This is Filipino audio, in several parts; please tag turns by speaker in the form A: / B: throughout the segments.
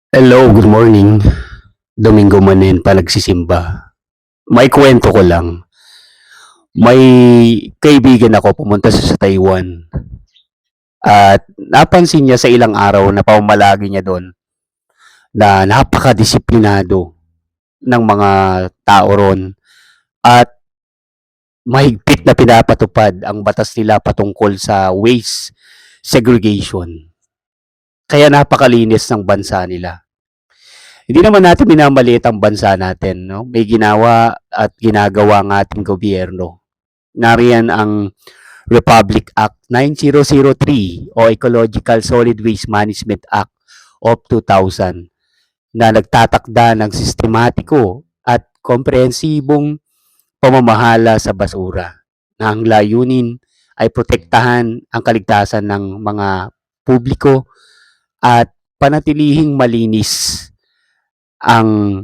A: Hello, good morning. Domingo Manen pa nagsisimba. May kwento ko lang. May kaibigan ako pumunta sa Taiwan at napansin niya sa ilang araw na pamamalagi niya doon na napakadisiplinado ng mga tao ron at mahigpit na pinapatupad ang batas nila patungkol sa waste segregation. Kaya napakalinis ng bansa nila. Hindi naman natin minamaliit ang bansa natin, no? May ginawa at ginagawa ang ating gobyerno. Nariyan ang Republic Act 9003 o Ecological Solid Waste Management Act of 2000 na nagtatakda ng sistematiko at komprehensibong pamamahala sa basura na ang layunin ay protektahan ang kaligtasan ng mga publiko at panatilihing malinis ang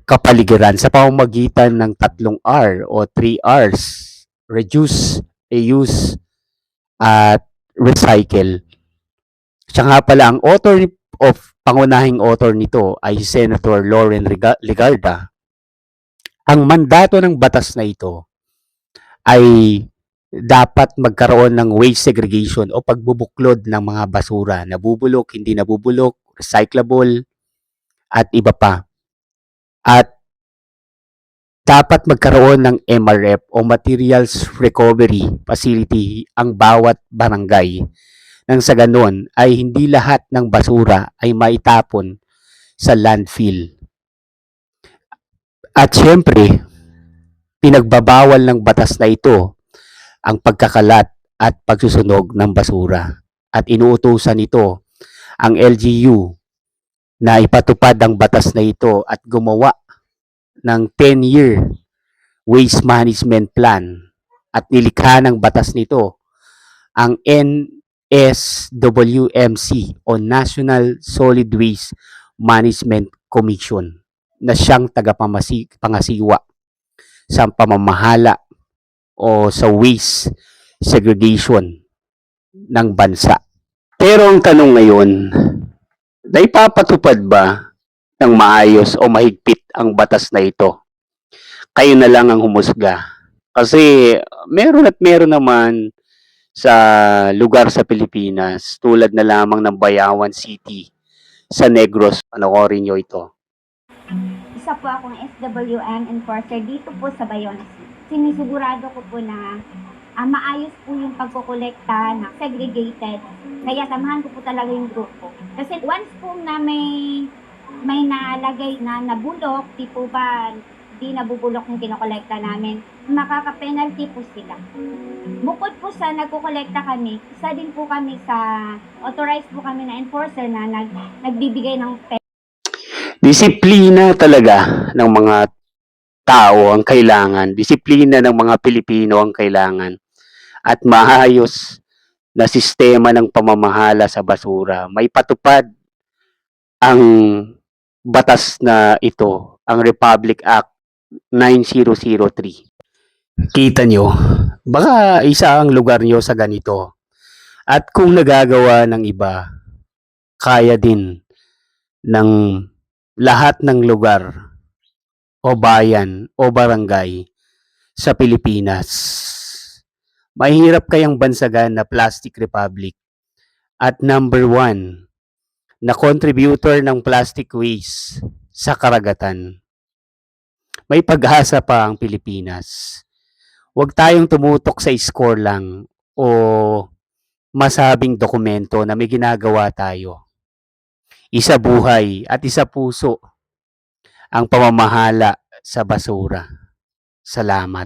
A: kapaligiran sa pamamagitan ng 3 R o 3 Rs: reduce, reuse, at recycle. Siya nga pala ang pangunahing author nito ay si Senator Lauren Legarda. Ang mandato ng batas na ito ay dapat magkaroon ng waste segregation o pagbubuklod ng mga basura, nabubulok, hindi nabubulok, recyclable, at iba pa. At dapat magkaroon ng MRF o Materials Recovery Facility ang bawat barangay. Nang sa ganon ay hindi lahat ng basura ay maitapon sa landfill. At syempre, pinagbabawal ng batas na ito ang pagkakalat at pagsusunog ng basura. At inuutusan ito ang LGU na ipatupad ang batas na ito at gumawa ng 10-year waste management plan at nilikha ng batas nito ang NSWMC o National Solid Waste Management Commission na siyang tagapangasiwa sa pamamahala o sa waste segregation ng bansa. Pero ang tanong ngayon, naipapatupad ba ng maayos o mahigpit ang batas na ito? Kayo na lang ang humusga. Kasi meron naman sa lugar sa Pilipinas tulad na lamang ng Bayawan City sa Negros. Panoorin nyo ito.
B: Isa po akong SWM enforcer dito po sa Bayawan City. Sinisigurado ko po na maayos po yung pagkukolekta na segregated. Kaya samahan ko po talaga yung grupo. Kasi once po na may nalagay na nabulok, di po ba di nabubulok yung kinokolekta namin, makaka-penalty po sila. Bukod po sa nagkukolekta kami, isa din po kami sa authorized po kami na enforcer na nagbibigay ng
A: Disiplina talaga ng mga tao ang kailangan. Disiplina ng mga Pilipino ang kailangan. At maayos na sistema ng pamamahala sa basura. May patupad ang batas na ito, ang Republic Act 9003. Kita nyo, baka isa ang lugar nyo sa ganito. At kung nagagawa ng iba, kaya din ng lahat ng lugar o bayan o barangay sa Pilipinas. Mahirap kayang bansagan na Plastic Republic at number 1 na contributor ng plastic waste sa karagatan. May pag-asa pa ang Pilipinas. Huwag tayong tumutok sa score lang o masabing dokumento na may ginagawa tayo. Isa buhay at isa puso ang pamamahala sa basura. Salamat.